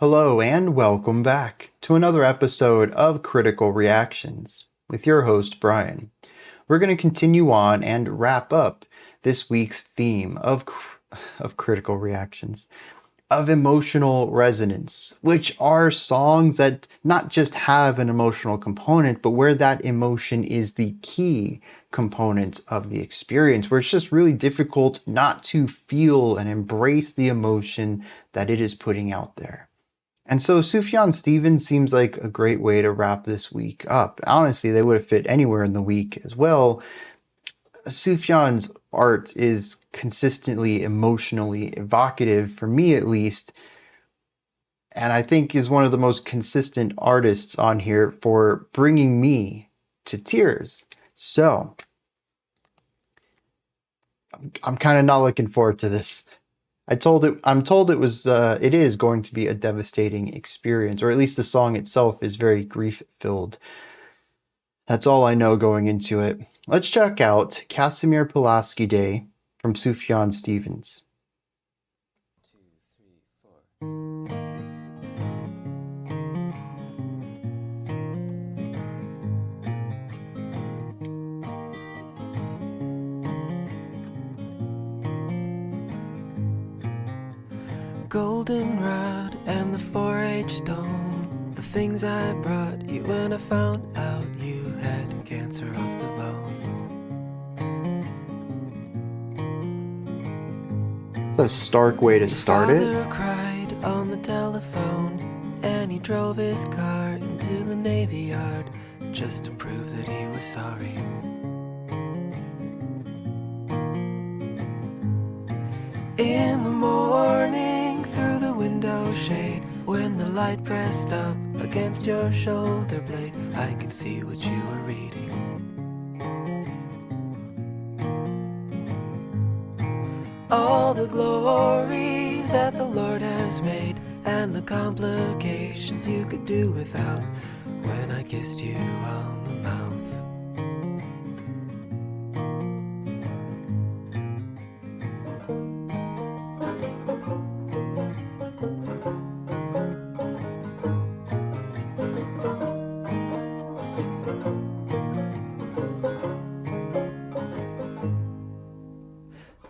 Hello and welcome back to another episode of Critical Reactions with your host Bryan. We're going to continue on and wrap up this week's theme of critical reactions, of emotional resonance, which are songs that not just have an emotional component, but where that emotion is the key component of the experience, where it's just really difficult not to feel and embrace the emotion that it is putting out there. And so Sufjan Stevens seems like a great way to wrap this week up. Honestly, they would have fit anywhere in the week as well. Sufjan's art is consistently emotionally evocative, for me at least, and I think is one of the most consistent artists on here for bringing me to tears. So, I'm kind of not looking forward to this. I'm told it is going to be a devastating experience, or at least the song itself is very grief-filled. That's all I know going into it. Let's check out Casimir Pulaski Day from Sufjan Stevens. Goldenrod and the 4-H stone, the things I brought you when I found out you had cancer of the bone. It's a stark way to start it. Father cried on the telephone, and he drove his car into the Navy Yard just to prove that he was sorry. In the morning, through the window shade, when the light pressed up against your shoulder blade, I could see what you were reading. All the glory that the Lord has made, and the complications you could do without, when I kissed you on the mouth.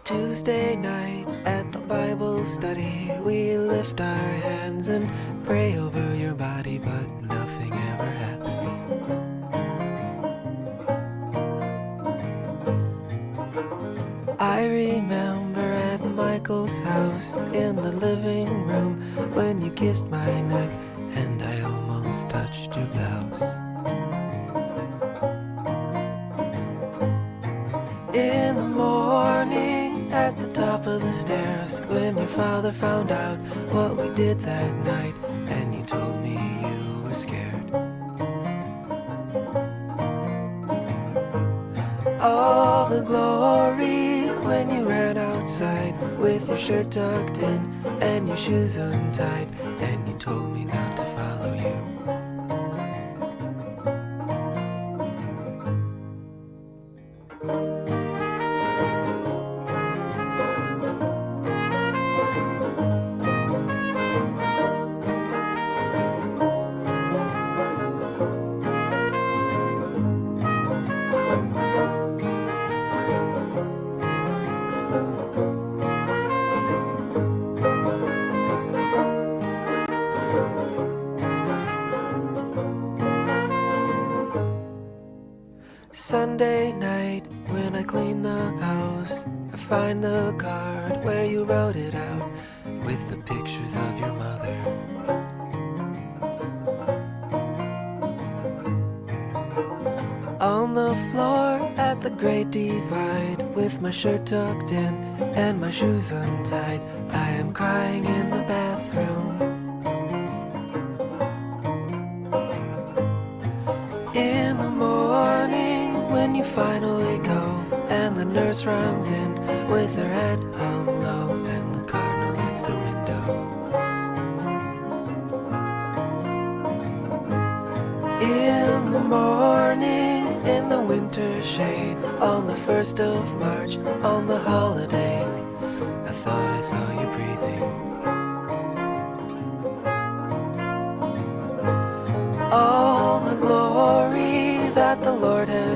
Tuesday night at the Bible study, we lift our hands and pray over your body, but nothing ever happens. I remember at Michael's house in the living room when you kissed my neck and I almost touched your blouse. In the morning at the top of the stairs, when your father found out what we did that night, and you told me you were scared. All the glory when you ran outside with your shirt tucked in and your shoes untied, and you told me not to follow you. Sunday night, when I clean the house, I find the card where you wrote it out with the pictures of your mother. On the floor at the Great Divide, with my shirt tucked in and my shoes untied, I am crying in the bathroom. In the morning, when you finally go, and the nurse runs in with her head hung low, and the cardinal hits the window. In the morning, in the winter shade, on the 1st of March, on the holiday, I thought I saw you breathing.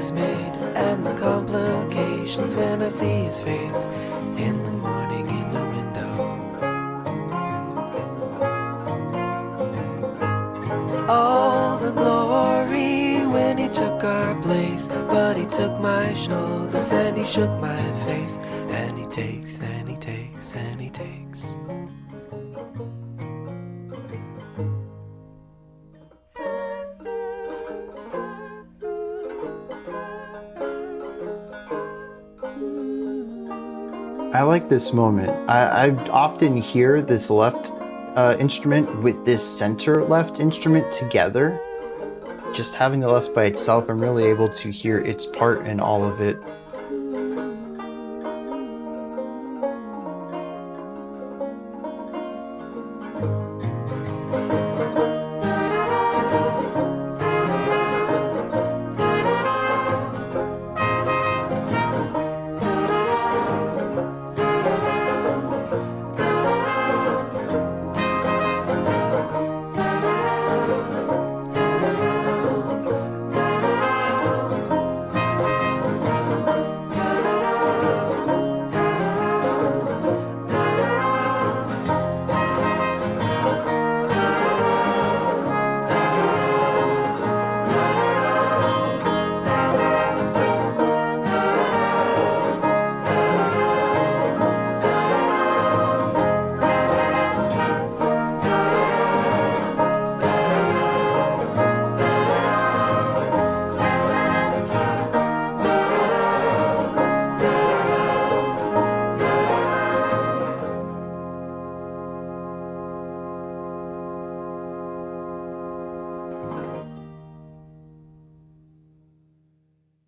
has made and the complications when I see his face in the morning in the window. All the glory when he took our place, but he took my shoulders and he shook my face, and he takes and he takes and he takes. I like this moment. I often hear this left instrument with this center left instrument together. Just having the left by itself, I'm really able to hear its part in all of it.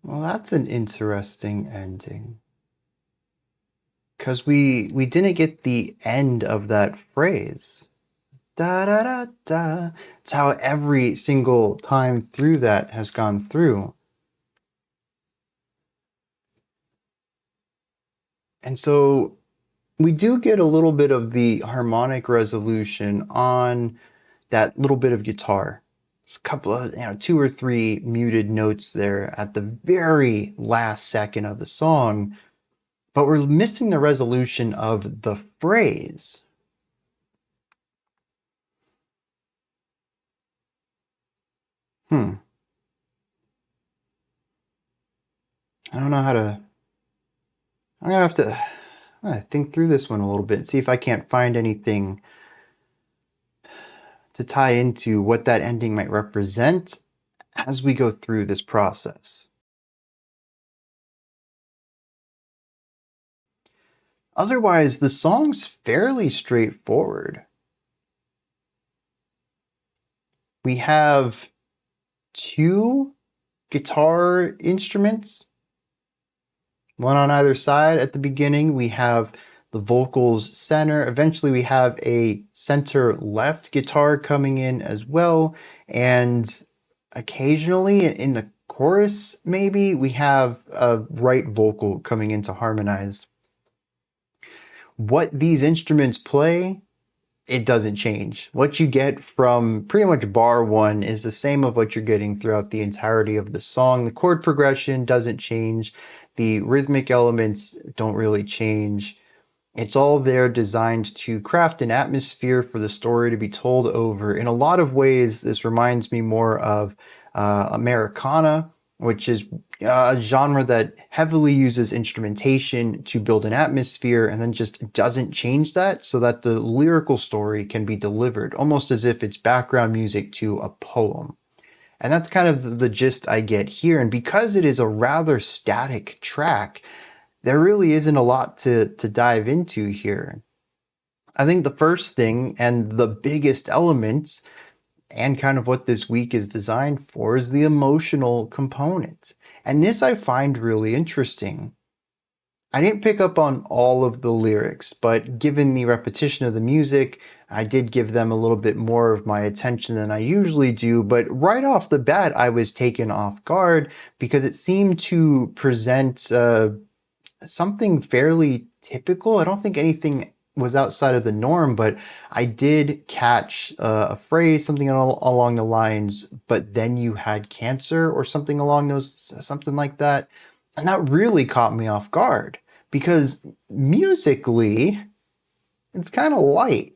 Well, that's an interesting ending. Because we didn't get the end of that phrase. Da da da da. It's how every single time through that has gone through. And so we do get a little bit of the harmonic resolution on that little bit of guitar. It's a couple of, 2 or 3 muted notes there at the very last second of the song, but we're missing the resolution of the phrase. I don't know how to. I'm gonna have to think through this one a little bit and see if I can't find anything to tie into what that ending might represent as we go through this process. Otherwise, the song's fairly straightforward. We have 2 guitar instruments, one on either side. At the beginning, we have the vocals center. Eventually, we have a center left guitar coming in as well. And occasionally, in the chorus, maybe, we have a right vocal coming in to harmonize. What these instruments play, it doesn't change. What you get from pretty much bar 1 is the same of what you're getting throughout the entirety of the song. The chord progression doesn't change. The rhythmic elements don't really change. It's all there designed to craft an atmosphere for the story to be told over. In a lot of ways, this reminds me more of Americana, which is a genre that heavily uses instrumentation to build an atmosphere and then just doesn't change that so that the lyrical story can be delivered, almost as if it's background music to a poem. And that's kind of the gist I get here. And because it is a rather static track, there really isn't a lot to dive into here. I think the first thing and the biggest elements, and kind of what this week is designed for, is the emotional component. And this I find really interesting. I didn't pick up on all of the lyrics, but given the repetition of the music, I did give them a little bit more of my attention than I usually do. But right off the bat, I was taken off guard because it seemed to present something fairly typical. I don't think anything was outside of the norm, but I did catch a phrase, something along the lines, but then you had cancer or something along something like that. And that really caught me off guard because musically, it's kind of light.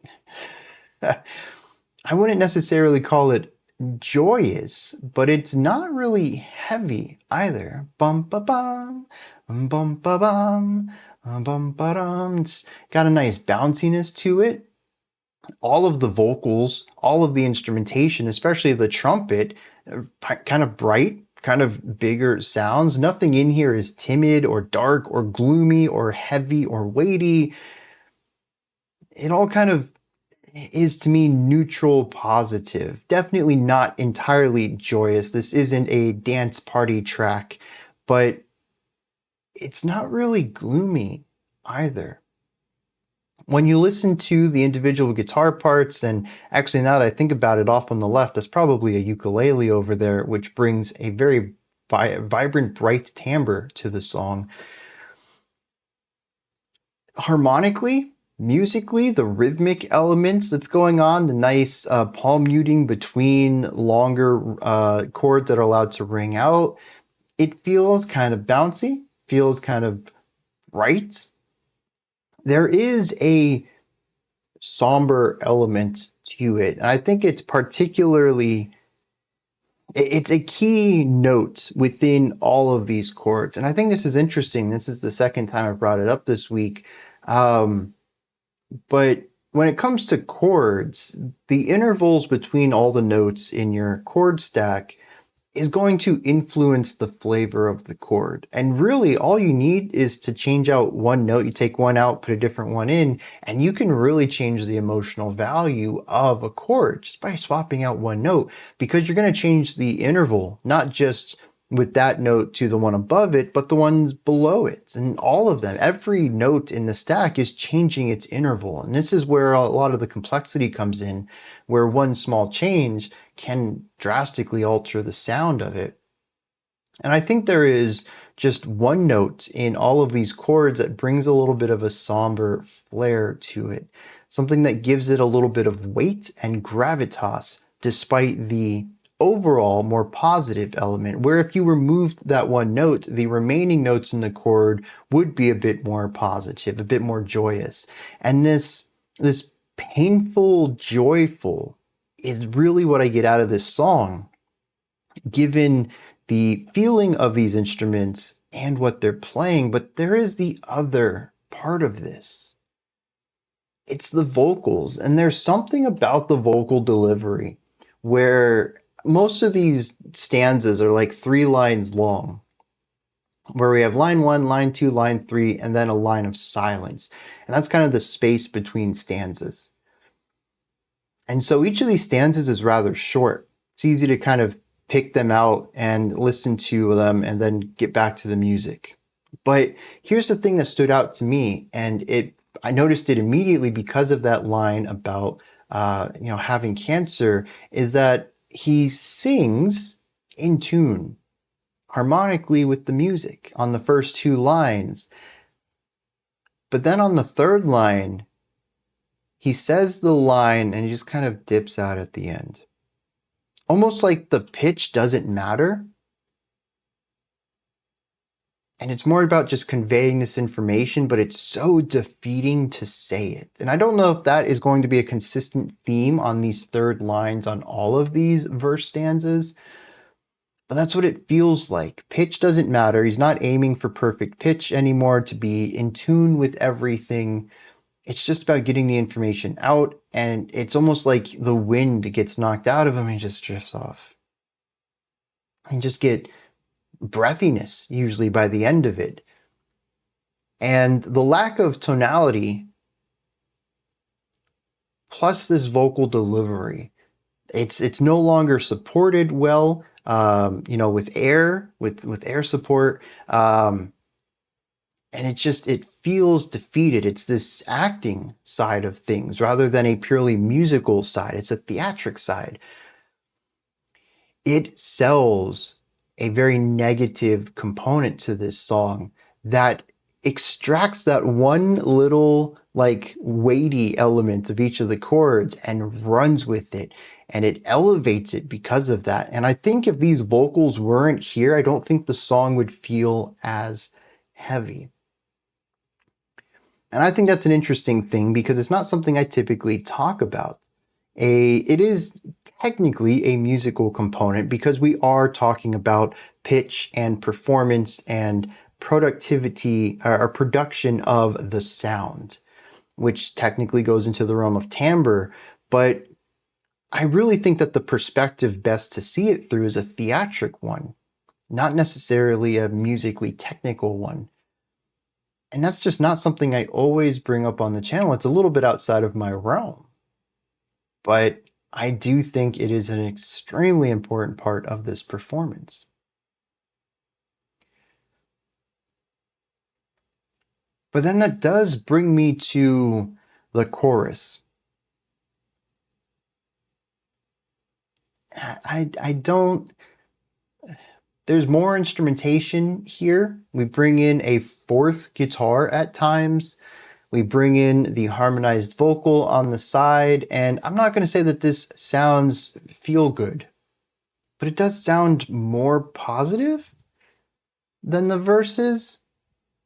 I wouldn't necessarily call it joyous, but it's not really heavy either. Bum ba bum, bum ba bum, bum ba dum. It's got a nice bounciness to it. All of the vocals, all of the instrumentation, especially the trumpet, kind of bright, kind of bigger sounds. Nothing in here is timid or dark or gloomy or heavy or weighty. It all kind of is to me neutral positive. Definitely not entirely joyous. This isn't a dance party track, but it's not really gloomy either. When you listen to the individual guitar parts, and actually now that I think about it, off on the left, that's probably a ukulele over there, which brings a very vibrant, bright timbre to the song. Harmonically, musically, the rhythmic elements that's going on, the nice palm muting between longer chords that are allowed to ring out, it feels kind of bouncy, feels kind of bright. There is a somber element to it, and I think it's a key note within all of these chords. And I think this is interesting. This is the second time I brought it up this week. But when it comes to chords, the intervals between all the notes in your chord stack is going to influence the flavor of the chord. And really, all you need is to change out one note. You take one out, put a different one in, and you can really change the emotional value of a chord just by swapping out one note, because you're going to change the interval, not just with that note to the one above it, but the ones below it, and all of them. Every note in the stack is changing its interval. And this is where a lot of the complexity comes in, where one small change can drastically alter the sound of it. And I think there is just one note in all of these chords that brings a little bit of a somber flair to it, something that gives it a little bit of weight and gravitas, despite the overall more positive element, where if you removed that one note, the remaining notes in the chord would be a bit more positive, a bit more joyous. And this painful, joyful is really what I get out of this song, given the feeling of these instruments and what they're playing. But there is the other part of this. It's the vocals, and there's something about the vocal delivery where most of these stanzas are like 3 lines long, where we have line 1, line 2, line 3, and then a line of silence. And that's kind of the space between stanzas. And so each of these stanzas is rather short. It's easy to kind of pick them out and listen to them and then get back to the music. But here's the thing that stood out to me, and I noticed it immediately because of that line about having cancer, is that he sings in tune harmonically with the music on the first 2 lines. But then on the 3rd line, he says the line and he just kind of dips out at the end. Almost like the pitch doesn't matter. And it's more about just conveying this information, but it's so defeating to say it. And I don't know if that is going to be a consistent theme on these 3rd lines on all of these verse stanzas, but that's what it feels like. Pitch doesn't matter. He's not aiming for perfect pitch anymore, to be in tune with everything. It's just about getting the information out, and it's almost like the wind gets knocked out of him and just drifts off. And just get breathiness usually by the end of it. And the lack of tonality plus this vocal delivery, it's no longer supported well, with air support, and it feels defeated. It's this acting side of things rather than a purely musical side. It's a theatric side. It sells a very negative component to this song that extracts that one little like weighty element of each of the chords and runs with it, and it elevates it because of that. And I think if these vocals weren't here, I don't think the song would feel as heavy. And I think that's an interesting thing because it's not something I typically talk about. It is technically a musical component because we are talking about pitch and performance and productivity or production of the sound, which technically goes into the realm of timbre. But I really think that the perspective best to see it through is a theatric one, not necessarily a musically technical one. And that's just not something I always bring up on the channel. It's a little bit outside of my realm. But I do think it is an extremely important part of this performance. But then that does bring me to the chorus. I don't. There's more instrumentation here. We bring in a fourth guitar at times. We bring in the harmonized vocal on the side, and I'm not going to say that this sounds feel good, but it does sound more positive than the verses.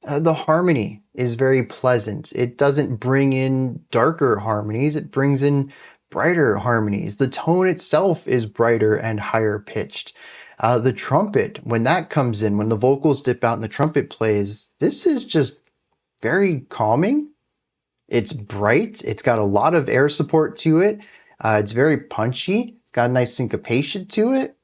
The harmony is very pleasant. It doesn't bring in darker harmonies, it brings in brighter harmonies. The tone itself is brighter and higher pitched. The trumpet, when that comes in, when the vocals dip out and the trumpet plays, this is just very calming. It's bright. It's got a lot of air support to it. It's very punchy. It's got a nice syncopation to it.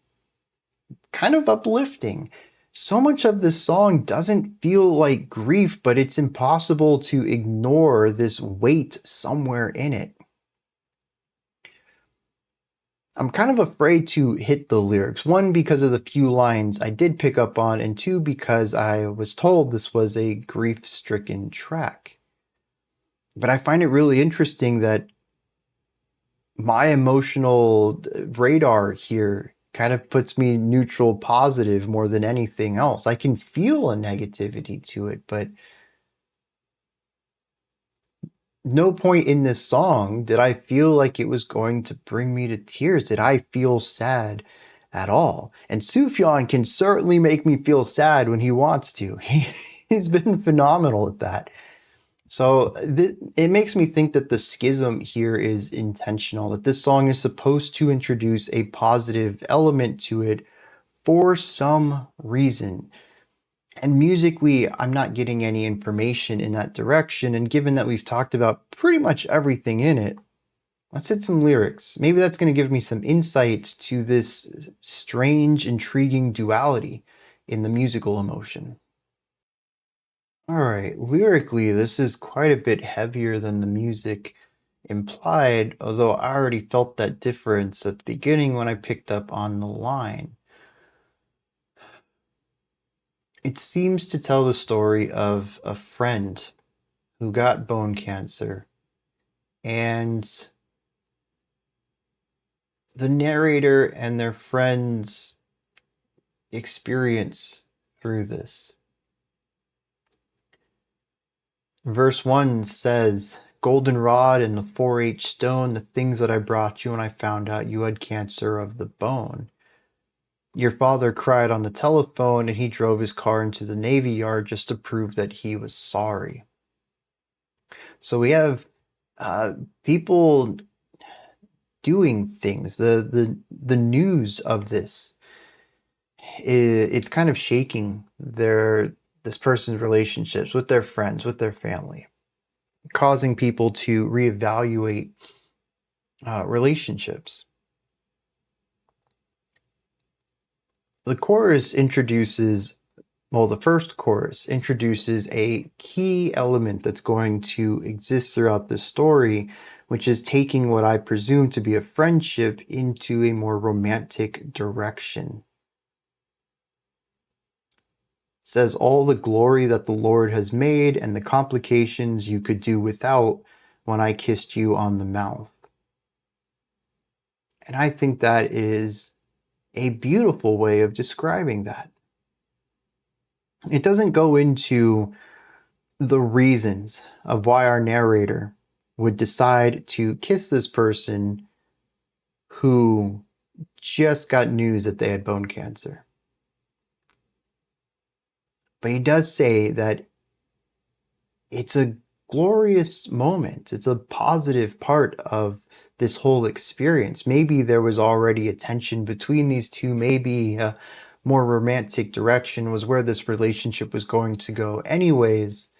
Kind of uplifting. So much of this song doesn't feel like grief, but it's impossible to ignore this weight somewhere in it. I'm kind of afraid to hit the lyrics. One, because of the few lines I did pick up on, and two, because I was told this was a grief-stricken track. But I find it really interesting that my emotional radar here kind of puts me neutral positive more than anything else. I can feel a negativity to it, but no point in this song did I feel like it was going to bring me to tears. Did I feel sad at all? And Sufjan can certainly make me feel sad when he wants to. He's been phenomenal at that. So it makes me think that the schism here is intentional, that this song is supposed to introduce a positive element to it for some reason. And musically, I'm not getting any information in that direction. And given that we've talked about pretty much everything in it, let's hit some lyrics. Maybe that's going to give me some insight to this strange, intriguing duality in the musical emotion. All right, lyrically, this is quite a bit heavier than the music implied, although I already felt that difference at the beginning when I picked up on the line. It seems to tell the story of a friend who got bone cancer, and the narrator and their friends experience through this. Verse 1 says, "Goldenrod and the 4-H stone, the things that I brought you when I found out you had cancer of the bone. Your father cried on the telephone and he drove his car into the Navy Yard just to prove that he was sorry." So we have people doing things. The news of this, it's kind of shaking this person's relationships with their friends, with their family, causing people to reevaluate relationships. The chorus introduces, well, the first chorus introduces a key element that's going to exist throughout the story, which is taking what I presume to be a friendship into a more romantic direction. It says, "All the glory that the Lord has made and the complications you could do without when I kissed you on the mouth." And I think that is a beautiful way of describing that. It doesn't go into the reasons of why our narrator would decide to kiss this person who just got news that they had bone cancer. But he does say that it's a glorious moment. It's a positive part of this whole experience. Maybe there was already a tension between these two. Maybe a more romantic direction was where this relationship was going to go anyways.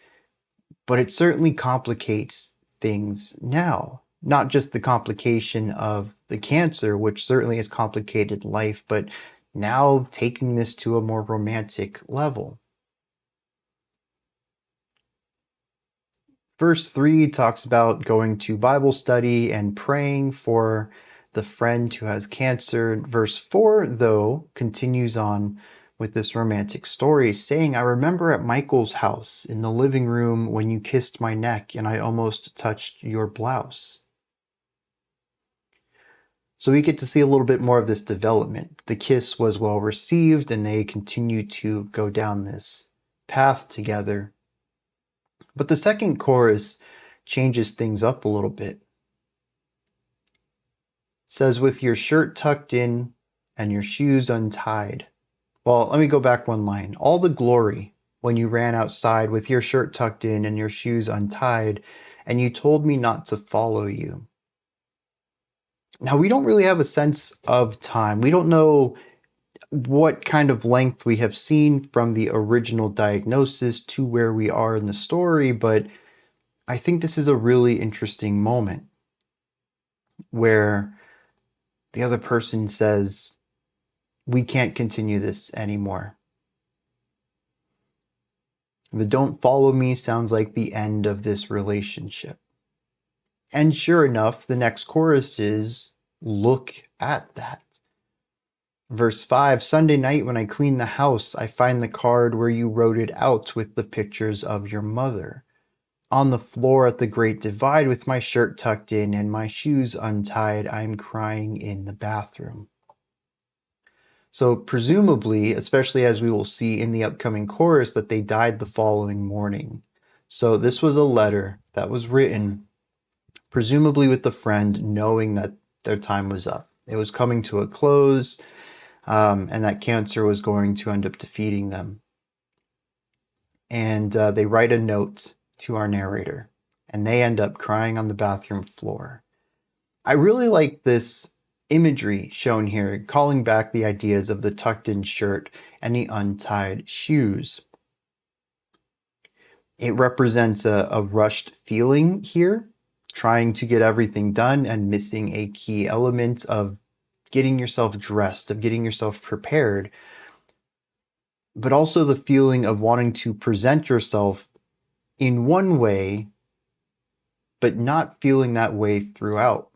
But it certainly complicates things now. Not just the complication of the cancer, which certainly has complicated life, but now taking this to a more romantic level. Verse 3 talks about going to Bible study and praying for the friend who has cancer. Verse 4, though, continues on with this romantic story, saying, I remember at Michael's house in the living room when you kissed my neck and I almost touched your blouse. So we get to see a little bit more of this development. The kiss was well received and they continue to go down this path together. But the second chorus changes things up a little bit. It says, with your shirt tucked in and your shoes untied. Well, let me go back one line. All the glory when you ran outside with your shirt tucked in and your shoes untied, and you told me not to follow you. Now, we don't really have a sense of time. We don't know what kind of length we have seen from the original diagnosis to where we are in the story, but I think this is a really interesting moment where the other person says, we can't continue this anymore. The don't follow me sounds like the end of this relationship. And sure enough, the next chorus is, look at that. Verse 5, Sunday night when I clean the house, I find the card where you wrote it out with the pictures of your mother. On the floor at the Great Divide with my shirt tucked in and my shoes untied, I'm crying in the bathroom. So presumably, especially as we will see in the upcoming chorus, that they died the following morning. So this was a letter that was written, presumably with the friend knowing that their time was up. It was coming to a close, and that cancer was going to end up defeating them. And they write a note to our narrator, and they end up crying on the bathroom floor. I really like this imagery shown here, calling back the ideas of the tucked-in shirt and the untied shoes. It represents a rushed feeling here, trying to get everything done and missing a key element of getting yourself dressed, of getting yourself prepared, but also the feeling of wanting to present yourself in one way, but not feeling that way throughout.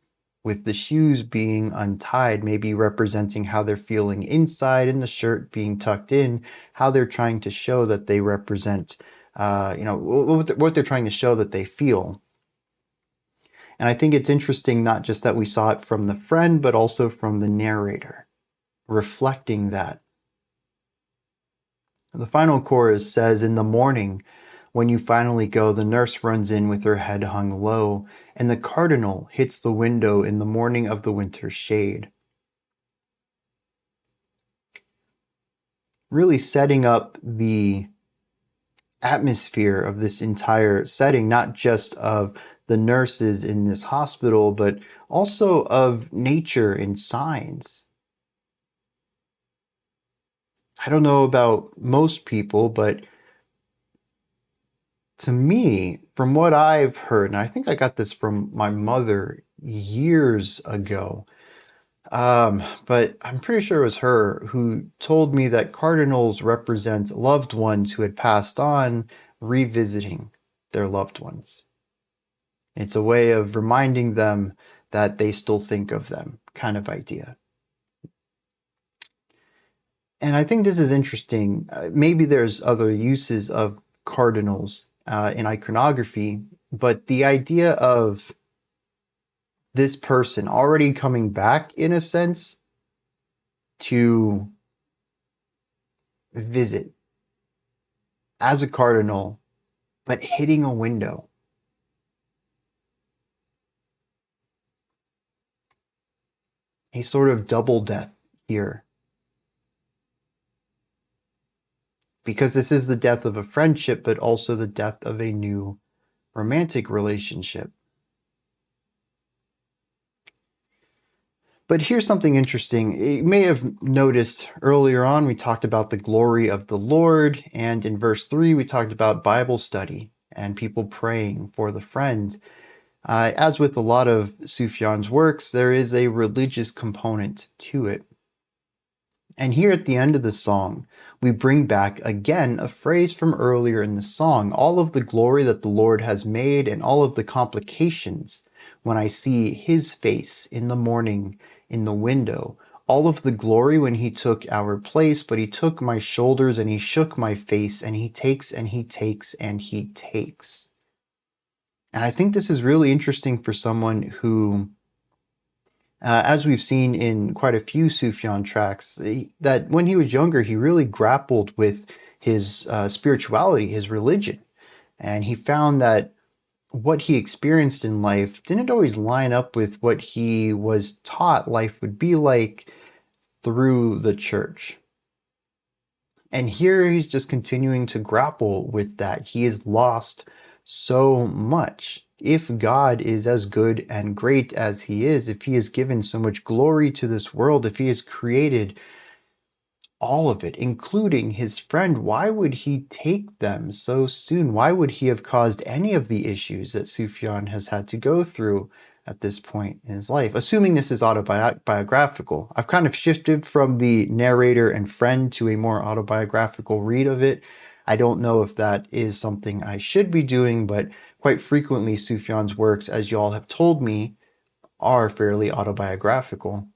With the shoes being untied, maybe representing how they're feeling inside, and the shirt being tucked in, how they're trying to show that they represent, what they're trying to show that they feel. And I think it's interesting not just that we saw it from the friend, but also from the narrator, reflecting that. The final chorus says, in the morning, when you finally go, the nurse runs in with her head hung low, and the cardinal hits the window in the morning of the winter shade. Really setting up the atmosphere of this entire setting, not just of the nurses in this hospital, but also of nature and signs. I don't know about most people, but to me, from what I've heard, and I think I got this from my mother years ago, but I'm pretty sure it was her who told me that cardinals represent loved ones who had passed on revisiting their loved ones. It's a way of reminding them that they still think of them, kind of idea. And I think this is interesting. Maybe there's other uses of cardinals in iconography, but the idea of this person already coming back, in a sense, to visit as a cardinal but hitting a window. A sort of double death here. Because this is the death of a friendship, but also the death of a new romantic relationship. But here's something interesting. You may have noticed earlier on, we talked about the glory of the Lord. And in verse 3, we talked about Bible study and people praying for the friend. As with a lot of Sufjan's works, there is a religious component to it. And here at the end of the song, we bring back again a phrase from earlier in the song. All of the glory that the Lord has made and all of the complications when I see his face in the morning in the window. All of the glory when he took our place, but he took my shoulders and he shook my face and he takes and he takes and he takes. And I think this is really interesting for someone who as we've seen in quite a few Sufjan tracks, that when he was younger, he really grappled with his spirituality, his religion. And he found that what he experienced in life didn't always line up with what he was taught life would be like through the church. And here he's just continuing to grapple with that. He has lost so much. If God is as good and great as he is, if he has given so much glory to this world, if he has created all of it, including his friend, why would he take them so soon? Why would he have caused any of the issues that Sufjan has had to go through at this point in his life? Assuming this is autobiographical. I've kind of shifted from the narrator and friend to a more autobiographical read of it. I don't know if that is something I should be doing, but quite frequently Sufjan's works, as you all have told me, are fairly autobiographical.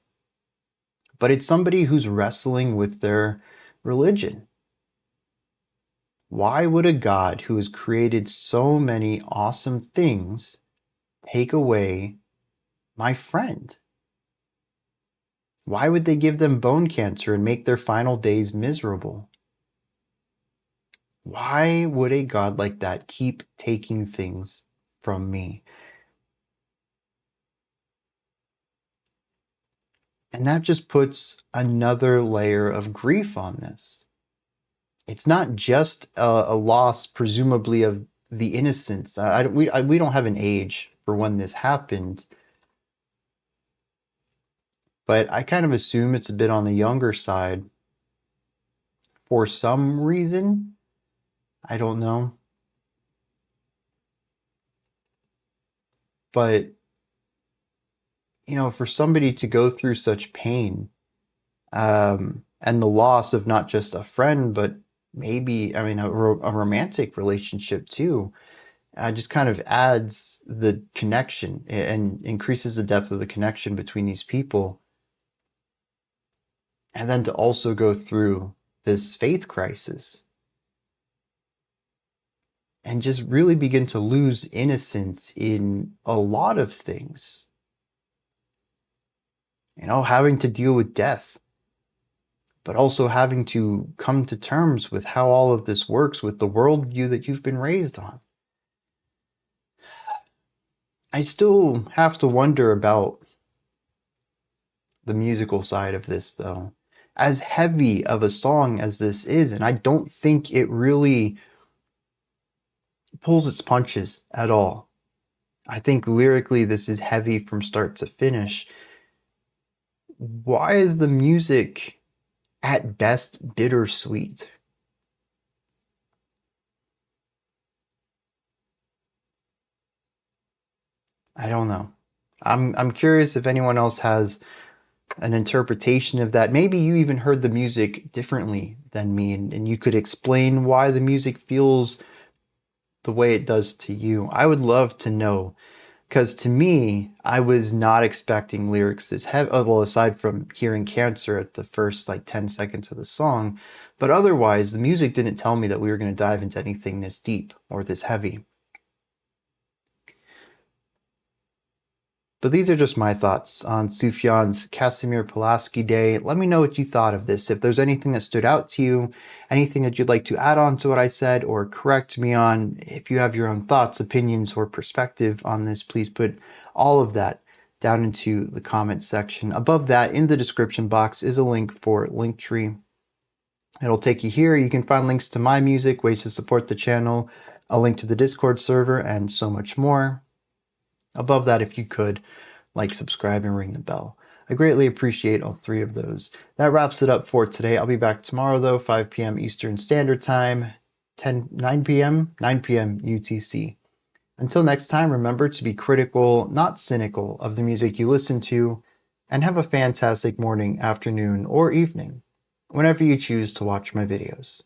But it's somebody who's wrestling with their religion. Why would a God who has created so many awesome things take away my friend? Why would they give them bone cancer and make their final days miserable? Why would a God like that keep taking things from me? And that just puts another layer of grief on this. It's not just a loss, presumably, of the innocence. We don't have an age for when this happened, but I kind of assume it's a bit on the younger side for some reason. I don't know. But, for somebody to go through such pain, and the loss of not just a friend, but maybe, a romantic relationship too, just kind of adds the connection and increases the depth of the connection between these people. And then to also go through this faith crisis and just really begin to lose innocence in a lot of things. Having to deal with death, but also having to come to terms with how all of this works with the worldview that you've been raised on. I still have to wonder about the musical side of this, though. As heavy of a song as this is, and I don't think it really pulls its punches at all. I think lyrically this is heavy from start to finish. Why is the music at best bittersweet? I don't know. I'm curious if anyone else has an interpretation of that. Maybe you even heard the music differently than me, and you could explain why the music feels the way it does to you. I would love to know, because to me, I was not expecting lyrics this heavy. Well, aside from hearing cancer at the first 10 seconds of the song, but otherwise, the music didn't tell me that we were going to dive into anything this deep or this heavy. But these are just my thoughts on Sufjan's Casimir Pulaski Day. Let me know what you thought of this. If there's anything that stood out to you, anything that you'd like to add on to what I said or correct me on, if you have your own thoughts, opinions, or perspective on this, please put all of that down into the comments section. Above that, in the description box, is a link for Linktree. It'll take you here. You can find links to my music, ways to support the channel, a link to the Discord server, and so much more. Above that, if you could, like, subscribe, and ring the bell. I greatly appreciate all three of those. That wraps it up for today. I'll be back tomorrow, though, 5 p.m. Eastern Standard Time, 9 p.m. UTC. Until next time, remember to be critical, not cynical, of the music you listen to, and have a fantastic morning, afternoon, or evening, whenever you choose to watch my videos.